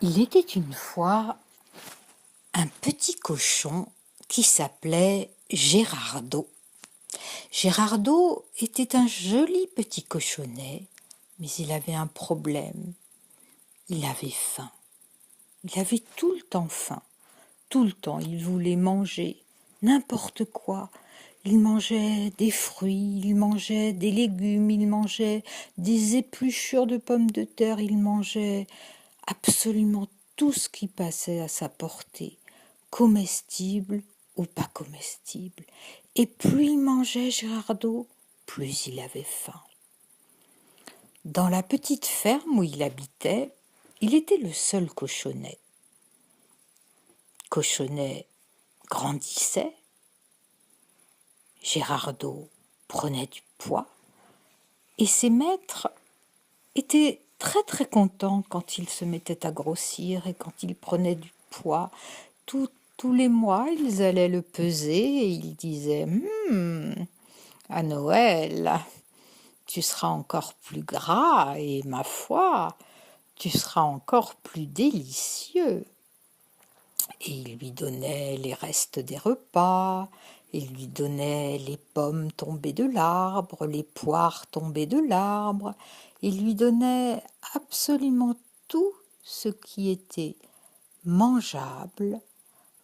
Il était une fois un petit cochon qui s'appelait Gérardo. Gérardo était un joli petit cochonnet, mais il avait un problème. Il avait faim. Il avait tout le temps faim. Tout le temps, il voulait manger n'importe quoi. Il mangeait des fruits, il mangeait des légumes, il mangeait des épluchures de pommes de terre, il mangeait absolument tout ce qui passait à sa portée, comestible ou pas comestible. Et plus il mangeait Gérardo, plus il avait faim. Dans la petite ferme où il habitait, il était le seul cochonnet. Cochonnet grandissait, Gérardo prenait du poids, et ses maîtres étaient très très contents quand il se mettait à grossir et quand il prenait du poids. Tous les mois, ils allaient le peser et ils disaient à Noël, tu seras encore plus gras et ma foi, tu seras encore plus délicieux. Et il lui donnait les restes des repas, il lui donnait les pommes tombées de l'arbre, les poires tombées de l'arbre, il lui donnait absolument tout ce qui était mangeable,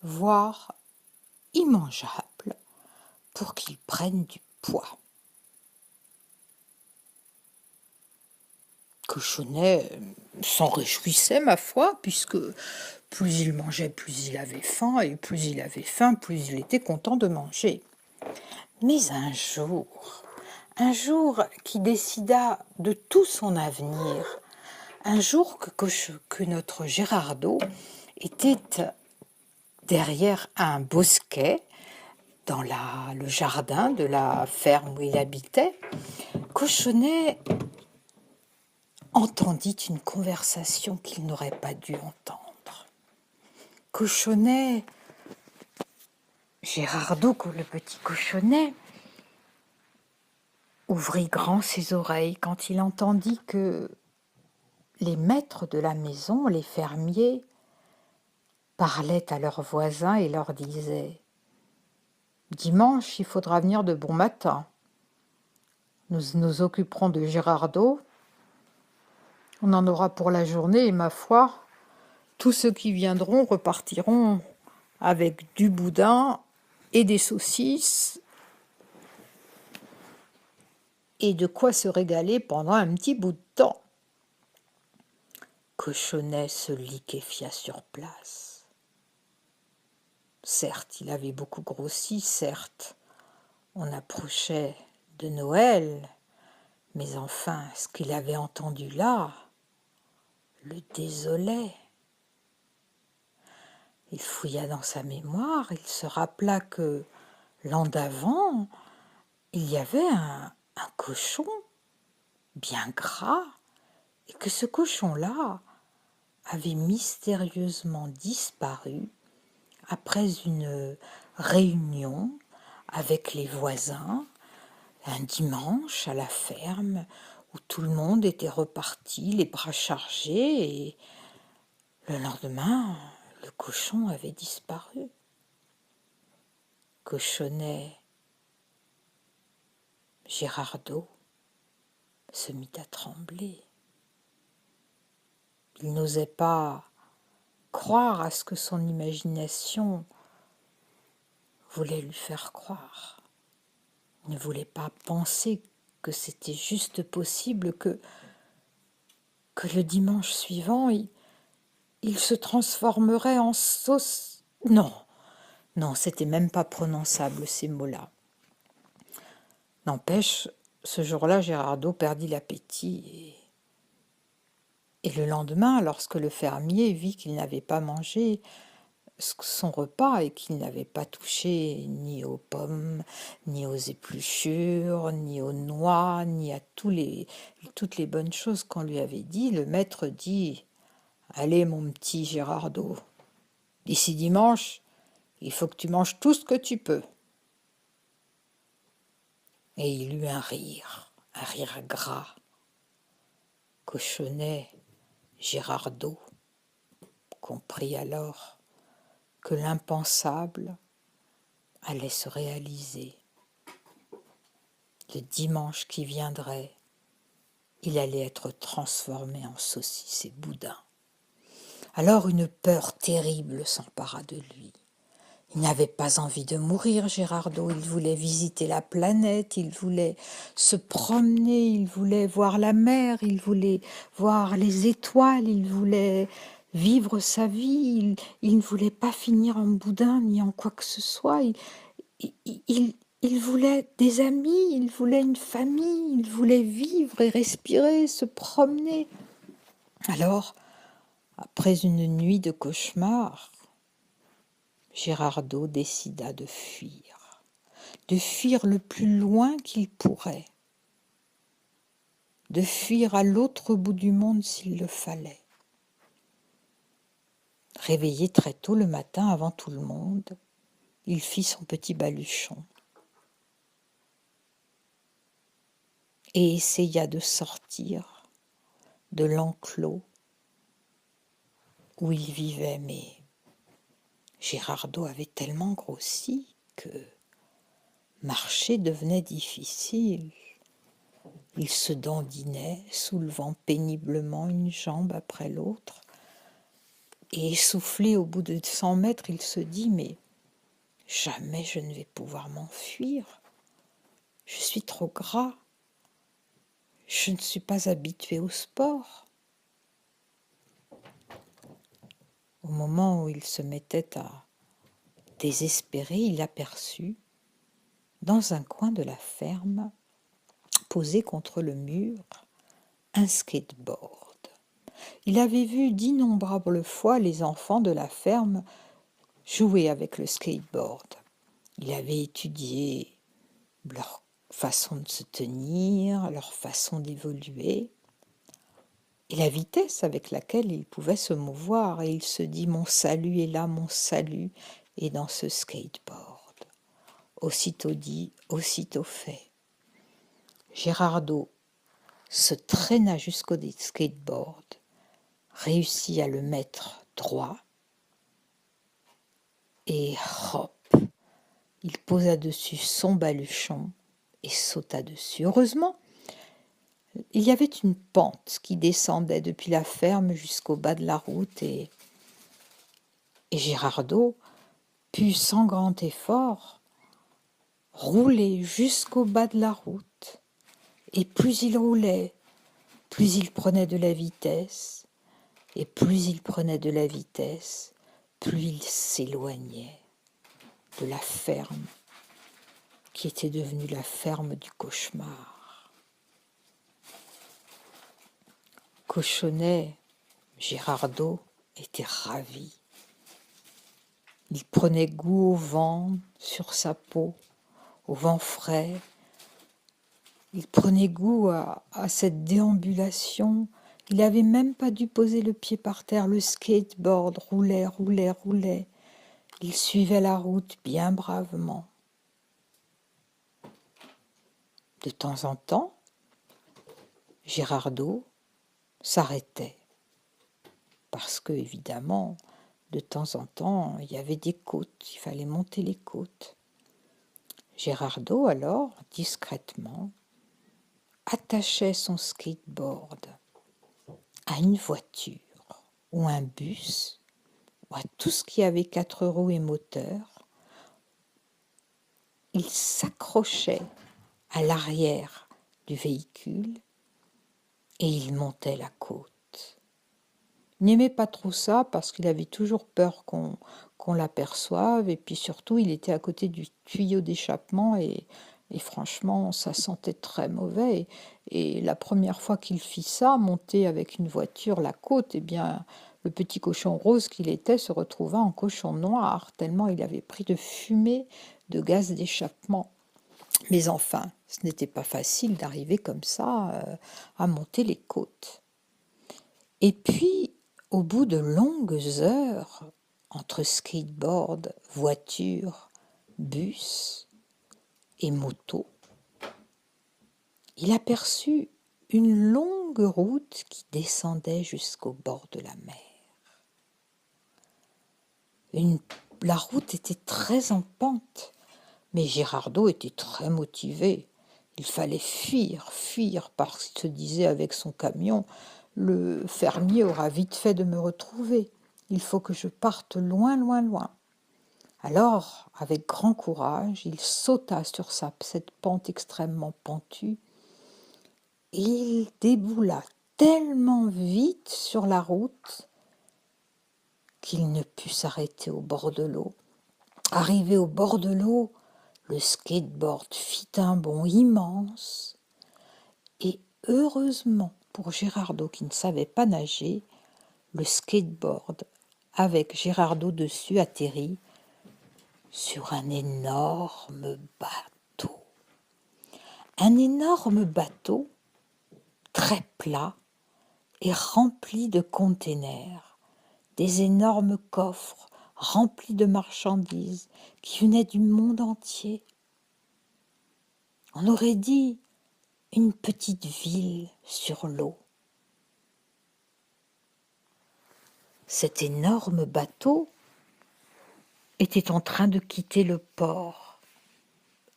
voire immangeable, pour qu'il prenne du poids. Cochonnet s'en réjouissait, ma foi, puisque plus il mangeait, plus il avait faim, et plus il avait faim, plus il était content de manger. Mais un jour qui décida de tout son avenir, un jour que notre Gérardo était derrière un bosquet, dans le jardin de la ferme où il habitait, Cochonnet entendit une conversation qu'il n'aurait pas dû entendre. Cochonnet, Gérardo, le petit cochonnet, ouvrit grand ses oreilles quand il entendit que les maîtres de la maison, les fermiers, parlaient à leurs voisins et leur disaient « Dimanche, il faudra venir de bon matin. Nous nous occuperons de Gérardo. On en aura pour la journée et ma foi, tous ceux qui viendront repartiront avec du boudin et des saucisses et de quoi se régaler pendant un petit bout de temps. » Cochonnet se liquéfia sur place. Certes, il avait beaucoup grossi, certes, on approchait de Noël, mais enfin, ce qu'il avait entendu là le désolait. Il fouilla dans sa mémoire, il se rappela que l'an d'avant, il y avait un cochon bien gras, et que ce cochon-là avait mystérieusement disparu après une réunion avec les voisins, un dimanche à la ferme, où tout le monde était reparti, les bras chargés, et le lendemain, le cochon avait disparu. Cochonnet, Gérardo se mit à trembler. Il n'osait pas croire à ce que son imagination voulait lui faire croire. Il ne voulait pas penser que c'était juste possible que le dimanche suivant, il se transformerait en sauce. Non, c'était même pas prononçable ces mots-là. N'empêche, ce jour-là, Gérardo perdit l'appétit et le lendemain, lorsque le fermier vit qu'il n'avait pas mangé son repas et qu'il n'avait pas touché ni aux pommes, ni aux épluchures, ni aux noix, ni à toutes les bonnes choses qu'on lui avait dit, le maître dit « Allez, mon petit Gérardo, d'ici dimanche, il faut que tu manges tout ce que tu peux. » Et il eut un rire gras. Cochonnet, Gérardo comprit alors que l'impensable allait se réaliser. Le dimanche qui viendrait, il allait être transformé en saucisse et boudin. Alors une peur terrible s'empara de lui. Il n'avait pas envie de mourir, Gérardo. Il voulait visiter la planète, il voulait se promener, il voulait voir la mer, il voulait voir les étoiles, il voulait vivre sa vie. Il ne voulait pas finir en boudin ni en quoi que ce soit. Il voulait des amis, il voulait une famille, il voulait vivre et respirer, se promener. Alors, après une nuit de cauchemar, Gérardo décida de fuir le plus loin qu'il pourrait, de fuir à l'autre bout du monde s'il le fallait. Réveillé très tôt le matin avant tout le monde, il fit son petit baluchon et essaya de sortir de l'enclos où il vivait, mais Gérardo avait tellement grossi que marcher devenait difficile. Il se dandinait, soulevant péniblement une jambe après l'autre, et essoufflé au bout de 100 mètres, il se dit « Mais jamais je ne vais pouvoir m'enfuir. Je suis trop gras. Je ne suis pas habitué au sport. » Au moment où il se mettait à désespérer, il aperçut, dans un coin de la ferme, posé contre le mur, un skateboard. Il avait vu d'innombrables fois les enfants de la ferme jouer avec le skateboard. Il avait étudié leur façon de se tenir, leur façon d'évoluer, et la vitesse avec laquelle ils pouvaient se mouvoir. Et il se dit « Mon salut est là, mon salut est dans ce skateboard. » Aussitôt dit, aussitôt fait. Gérardo se traîna jusqu'au skateboard, réussit à le mettre droit, et hop, il posa dessus son baluchon et sauta dessus. Heureusement, il y avait une pente qui descendait depuis la ferme jusqu'au bas de la route, et Gérardo put sans grand effort rouler jusqu'au bas de la route. Et plus il roulait, plus il prenait de la vitesse, et plus il prenait de la vitesse, plus il s'éloignait de la ferme qui était devenue la ferme du cauchemar. Cochonnet, Gérardo était ravi. Il prenait goût au vent sur sa peau, au vent frais. Il prenait goût à cette déambulation. Il n'avait même pas dû poser le pied par terre. Le skateboard roulait, roulait, roulait. Il suivait la route bien bravement. De temps en temps, Gérardo s'arrêtait. Parce que, évidemment, de temps en temps, il y avait des côtes. Il fallait monter les côtes. Gérardo, alors, discrètement, attachait son skateboard à une voiture ou un bus ou à tout ce qui avait 4 roues et moteur. Il s'accrochait à l'arrière du véhicule et il montait la côte. Il n'aimait pas trop ça parce qu'il avait toujours peur qu'on l'aperçoive, et puis surtout il était à côté du tuyau d'échappement et franchement ça sentait très mauvais, et la première fois qu'il fit ça, monter avec une voiture la côte, eh bien le petit cochon rose qu'il était se retrouva en cochon noir tellement il avait pris de fumée de gaz d'échappement. Mais enfin, ce n'était pas facile d'arriver comme ça à monter les côtes. Et puis, au bout de longues heures, entre skateboard, voiture, bus et moto, il aperçut une longue route qui descendait jusqu'au bord de la mer. La route était très en pente, mais Girardot était très motivé. Il fallait fuir, parce qu'il se disait avec son camion, le fermier aura vite fait de me retrouver. Il faut que je parte loin, loin, loin. Alors, avec grand courage, il sauta sur cette pente extrêmement pentue et il déboula tellement vite sur la route qu'il ne put s'arrêter au bord de l'eau. Arrivé au bord de l'eau, le skateboard fit un bond immense et heureusement pour Girardot qui ne savait pas nager, le skateboard avec Girardot dessus atterrit sur un énorme bateau. Un énorme bateau très plat et rempli de containers, des énormes coffres remplis de marchandises qui venaient du monde entier. On aurait dit une petite ville sur l'eau. Cet énorme bateau était en train de quitter le port.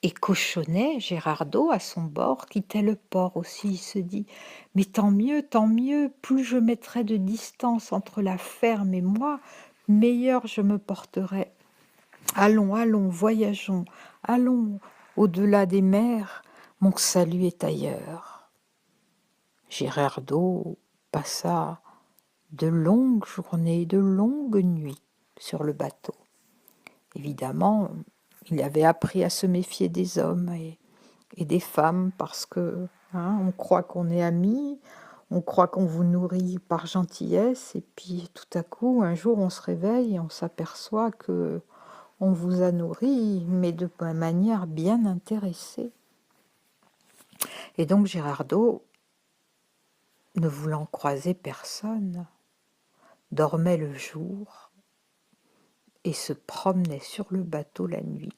Et Cochonnet, Girardot, à son bord, quittait le port aussi. Il se dit « Mais tant mieux, plus je mettrai de distance entre la ferme et moi, meilleur je me porterai. Allons, allons, voyageons, allons au-delà des mers, mon salut est ailleurs. » Girardot passa de longues journées, de longues nuits sur le bateau. Évidemment, il avait appris à se méfier des hommes et des femmes parce que on croit qu'on est amis, on croit qu'on vous nourrit par gentillesse et puis tout à coup, un jour, on se réveille et on s'aperçoit que on vous a nourri, mais de manière bien intéressée. Et donc Girardot, ne voulant croiser personne, dormait le jour et se promenait sur le bateau la nuit.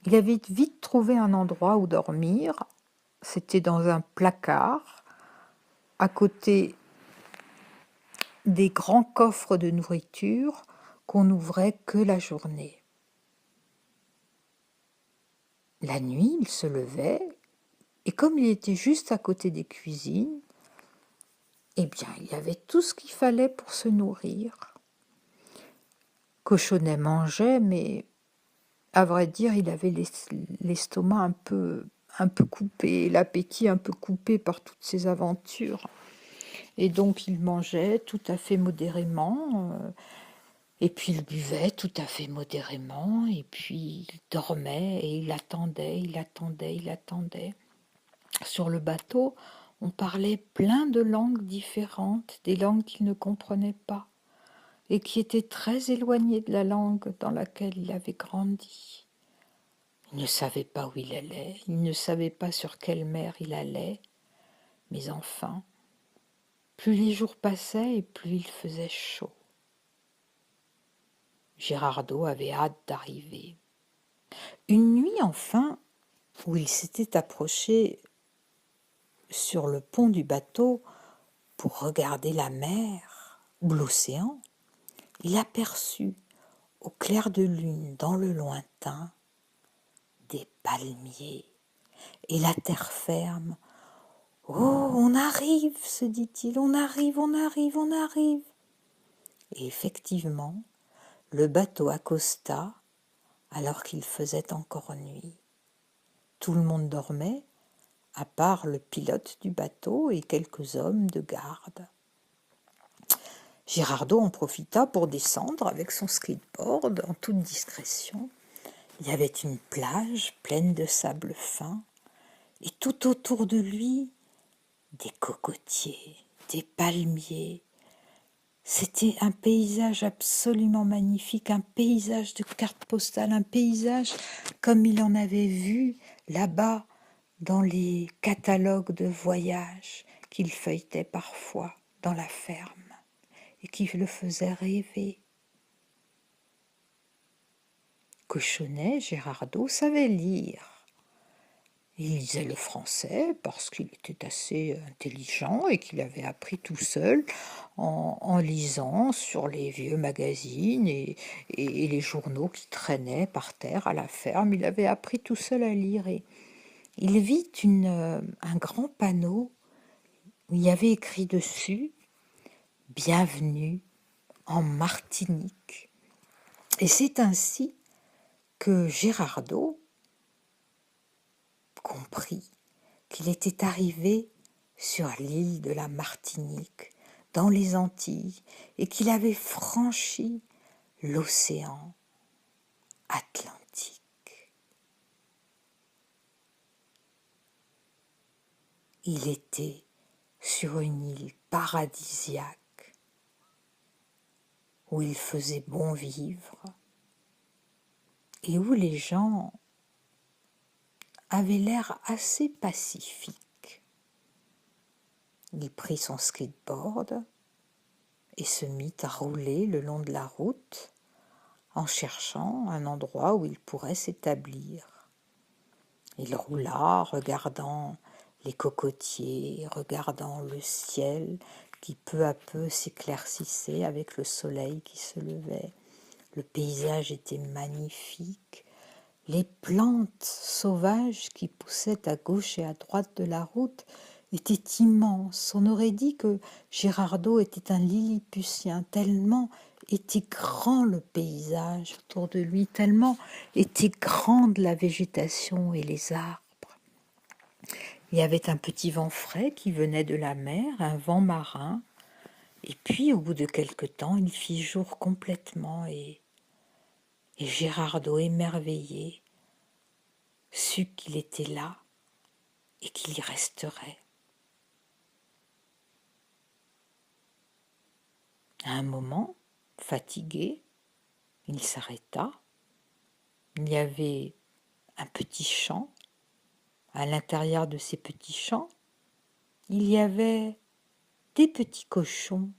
Il avait vite trouvé un endroit où dormir. C'était dans un placard, à côté des grands coffres de nourriture qu'on n'ouvrait que la journée. La nuit, il se levait, et comme il était juste à côté des cuisines, eh bien, il y avait tout ce qu'il fallait pour se nourrir. Cochonnet mangeait, mais à vrai dire, il avait l'estomac un peu coupé, l'appétit un peu coupé par toutes ces aventures. Et donc il mangeait tout à fait modérément, et puis il buvait tout à fait modérément, et puis il dormait, et il attendait. Sur le bateau, on parlait plein de langues différentes, des langues qu'il ne comprenait pas, et qui étaient très éloignées de la langue dans laquelle il avait grandi. Il ne savait pas où il allait, il ne savait pas sur quelle mer il allait, mais enfin, plus les jours passaient et plus il faisait chaud. Girardot avait hâte d'arriver. Une nuit, enfin, où il s'était approché sur le pont du bateau pour regarder la mer ou l'océan, il aperçut, au clair de lune, dans le lointain, des palmiers et la terre ferme. « Oh, on arrive !» se dit-il, « on arrive !» Et effectivement, le bateau accosta alors qu'il faisait encore nuit. Tout le monde dormait, à part le pilote du bateau et quelques hommes de garde. Girardot en profita pour descendre avec son skateboard en toute discrétion. Il y avait une plage pleine de sable fin et tout autour de lui, des cocotiers, des palmiers. C'était un paysage absolument magnifique, un paysage de carte postale, un paysage comme il en avait vu là-bas dans les catalogues de voyage qu'il feuilletait parfois dans la ferme et qui le faisaient rêver. Cochonnet, Girardot savait lire. Il lisait le français parce qu'il était assez intelligent et qu'il avait appris tout seul en lisant sur les vieux magazines et les journaux qui traînaient par terre à la ferme. Il avait appris tout seul à lire et il vit un grand panneau où il y avait écrit dessus Bienvenue en Martinique. Et c'est ainsi que Gérardo comprit qu'il était arrivé sur l'île de la Martinique, dans les Antilles, et qu'il avait franchi l'océan Atlantique. Il était sur une île paradisiaque où il faisait bon vivre et où les gens avaient l'air assez pacifiques. Il prit son skateboard et se mit à rouler le long de la route en cherchant un endroit où il pourrait s'établir. Il roula, regardant les cocotiers, regardant le ciel qui peu à peu s'éclaircissait avec le soleil qui se levait. Le paysage était magnifique. Les plantes sauvages qui poussaient à gauche et à droite de la route étaient immenses. On aurait dit que Gérardo était un Lilliputien, tellement était grand le paysage autour de lui, tellement était grande la végétation et les arbres. Il y avait un petit vent frais qui venait de la mer, un vent marin, et puis au bout de quelque temps, il fit jour complètement et Gérardo, émerveillé, sut qu'il était là et qu'il y resterait. À un moment, fatigué, il s'arrêta. Il y avait un petit champ. À l'intérieur de ces petits champs, il y avait des petits cochons,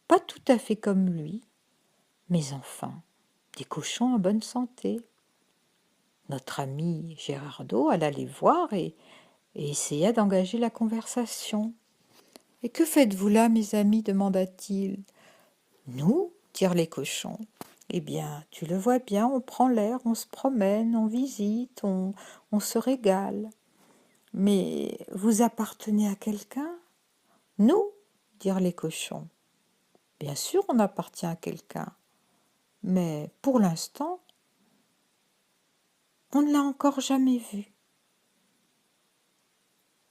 pas tout à fait comme lui, mais enfin, des cochons en bonne santé. Notre ami Gérardo alla les voir et essaya d'engager la conversation. « Et que faites-vous là, mes amis ?» demanda-t-il. « Nous, dirent les cochons, eh bien, tu le vois bien, on prend l'air, on se promène, on visite, on se régale. Mais vous appartenez à quelqu'un ? Nous, dirent les cochons. Bien sûr, on appartient à quelqu'un, mais pour l'instant, on ne l'a encore jamais vu.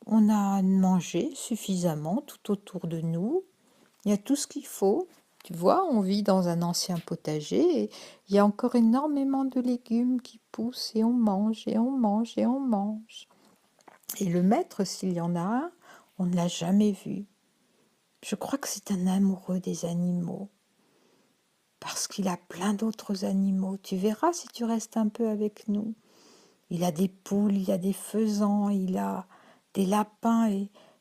On a mangé suffisamment tout autour de nous, il y a tout ce qu'il faut. Tu vois, on vit dans un ancien potager et il y a encore énormément de légumes qui poussent et on mange et on mange et on mange. Et le maître, s'il y en a un, on ne l'a jamais vu. Je crois que c'est un amoureux des animaux parce qu'il a plein d'autres animaux. Tu verras si tu restes un peu avec nous. Il a des poules, il a des faisans, il a des lapins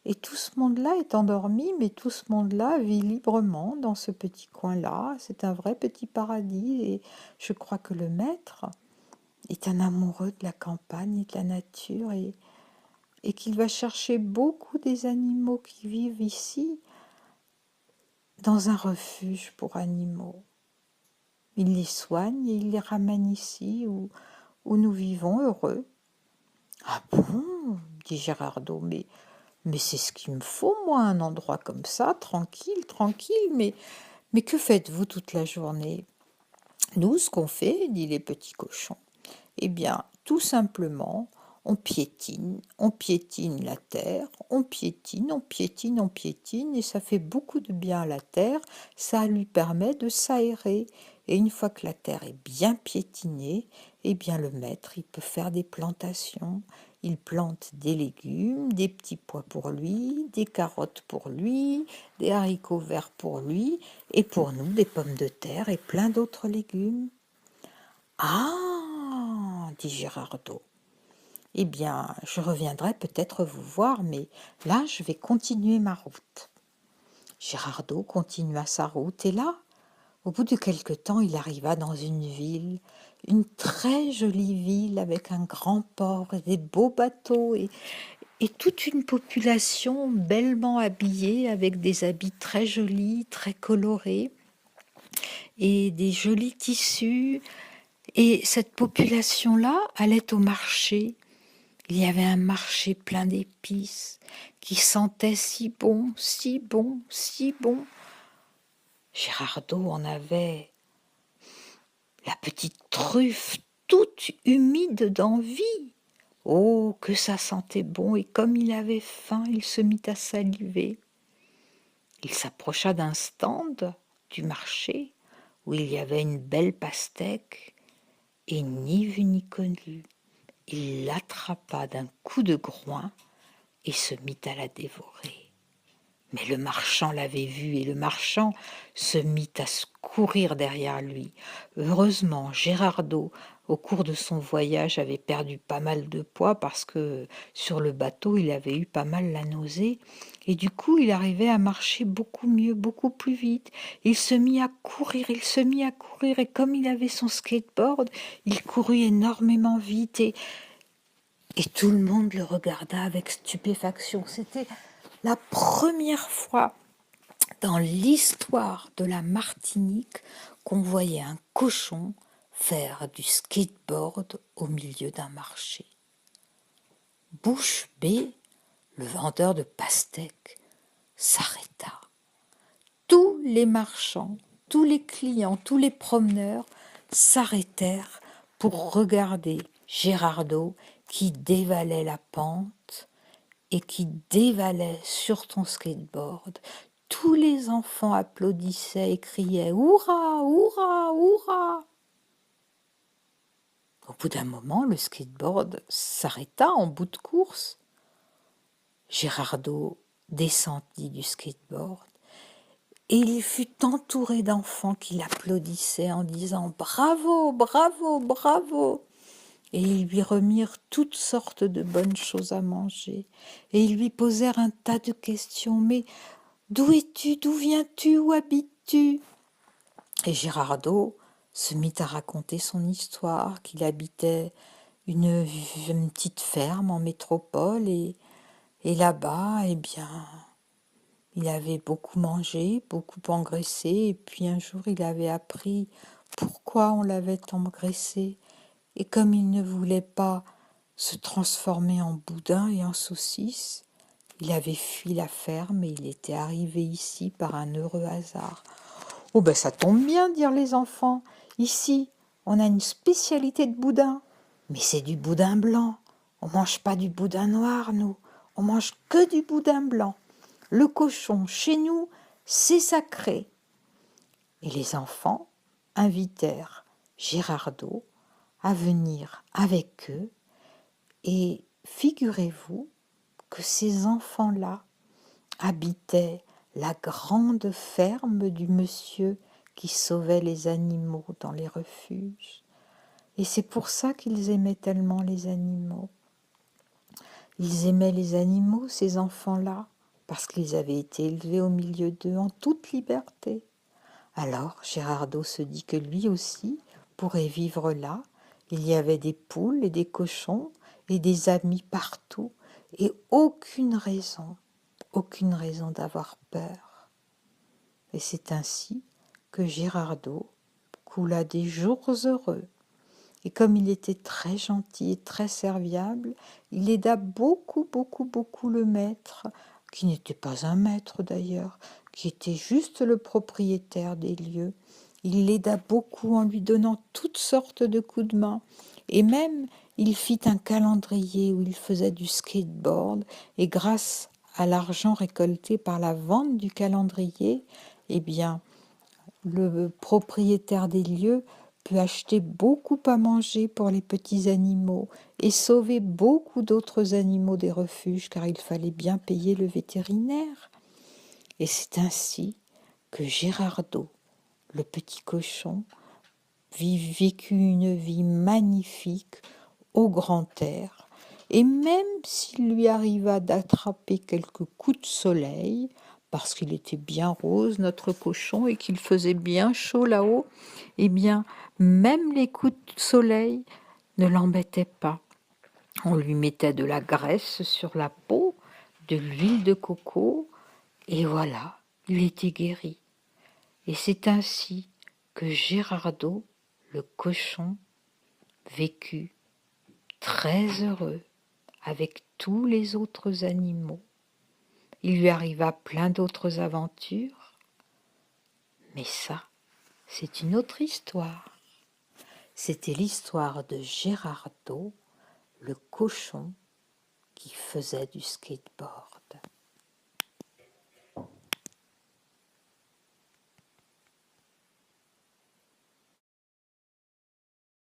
et tout ce monde-là est endormi, mais tout ce monde-là vit librement dans ce petit coin-là. C'est un vrai petit paradis et je crois que le maître est un amoureux de la campagne et de la nature et qu'il va chercher beaucoup des animaux qui vivent ici dans un refuge pour animaux. Il les soigne et il les ramène ici où nous vivons heureux. Ah bon, dit Gérardo, mais c'est ce qu'il me faut, moi, un endroit comme ça, tranquille, tranquille, mais que faites-vous toute la journée ? Nous, ce qu'on fait, dit les petits cochons, eh bien, tout simplement, on piétine la terre, on piétine, on piétine, on piétine, et ça fait beaucoup de bien à la terre, ça lui permet de s'aérer. Et une fois que la terre est bien piétinée, eh bien le maître, il peut faire des plantations. Il plante des légumes, des petits pois pour lui, des carottes pour lui, des haricots verts pour lui, et pour nous, des pommes de terre et plein d'autres légumes. Ah, dit Gérardo. Eh bien, je reviendrai peut-être vous voir, mais là, je vais continuer ma route. Gérardo continua sa route, et là, au bout de quelque temps, il arriva dans une ville une très jolie ville avec un grand port et des beaux bateaux et toute une population bellement habillée avec des habits très jolis, très colorés et des jolis tissus. Et cette population-là allait au marché. Il y avait un marché plein d'épices qui sentait si bon, si bon, si bon. Gérardo en avait la petite truffe toute humide d'envie. Oh, que ça sentait bon, et comme il avait faim, il se mit à saliver. Il s'approcha d'un stand du marché où il y avait une belle pastèque, et ni vu ni connu, il l'attrapa d'un coup de groin et se mit à la dévorer. Mais le marchand l'avait vu et le marchand se mit à courir derrière lui. Heureusement, Gérardo, au cours de son voyage, avait perdu pas mal de poids parce que sur le bateau, il avait eu pas mal la nausée. Et du coup, il arrivait à marcher beaucoup mieux, beaucoup plus vite. Il se mit à courir, il se mit à courir. Et comme il avait son skateboard, il courut énormément vite. Et tout le monde le regarda avec stupéfaction. C'était la première fois dans l'histoire de la Martinique qu'on voyait un cochon faire du skateboard au milieu d'un marché. Bouche bée, le vendeur de pastèques s'arrêta. Tous les marchands, tous les clients, tous les promeneurs s'arrêtèrent pour regarder Gérardo qui dévalait la pente et qui dévalait sur ton skateboard. Tous les enfants applaudissaient et criaient « Hurrah, hurrah, hurrah !» Au bout d'un moment, le skateboard s'arrêta en bout de course. Gérardo descendit du skateboard et il fut entouré d'enfants qui l'applaudissaient en disant « Bravo, bravo, bravo !» Et ils lui remirent toutes sortes de bonnes choses à manger. Et ils lui posèrent un tas de questions. « Mais d'où es-tu? D'où viens-tu? Où habites-tu » Et Gérardo se mit à raconter son histoire, qu'il habitait une petite ferme en métropole et là-bas, eh bien, il avait beaucoup mangé, beaucoup engraissé, et puis un jour il avait appris pourquoi on l'avait engraissé. Et comme il ne voulait pas se transformer en boudin et en saucisse, il avait fui la ferme et il était arrivé ici par un heureux hasard. « Oh ben ça tombe bien, dirent les enfants. Ici, on a une spécialité de boudin. Mais c'est du boudin blanc. On mange pas du boudin noir, nous. On mange que du boudin blanc. Le cochon, chez nous, c'est sacré. » Et les enfants invitèrent Gérardo à venir avec eux. Et figurez-vous que ces enfants-là habitaient la grande ferme du monsieur qui sauvait les animaux dans les refuges. Et c'est pour ça qu'ils aimaient tellement les animaux. Ils aimaient les animaux, ces enfants-là, parce qu'ils avaient été élevés au milieu d'eux en toute liberté. Alors Gérardo se dit que lui aussi pourrait vivre là. Il y avait des poules et des cochons et des amis partout et aucune raison d'avoir peur. Et c'est ainsi que Gérardo coula des jours heureux. Et comme il était très gentil et très serviable, il aida beaucoup, beaucoup, beaucoup le maître, qui n'était pas un maître d'ailleurs, qui était juste le propriétaire des lieux. Il l'aida beaucoup en lui donnant toutes sortes de coups de main. Et même, il fit un calendrier où il faisait du skateboard. Et grâce à l'argent récolté par la vente du calendrier, eh bien, le propriétaire des lieux put acheter beaucoup à manger pour les petits animaux et sauver beaucoup d'autres animaux des refuges, car il fallait bien payer le vétérinaire. Et c'est ainsi que Gérardo, le petit cochon, vécut une vie magnifique au grand air. Et même s'il lui arriva d'attraper quelques coups de soleil, parce qu'il était bien rose, notre cochon, et qu'il faisait bien chaud là-haut, eh bien, même les coups de soleil ne l'embêtaient pas. On lui mettait de la graisse sur la peau, de l'huile de coco, et voilà, il était guéri. Et c'est ainsi que Gérardo, le cochon, vécut très heureux avec tous les autres animaux. Il lui arriva plein d'autres aventures, mais ça, c'est une autre histoire. C'était l'histoire de Gérardo, le cochon qui faisait du skateboard.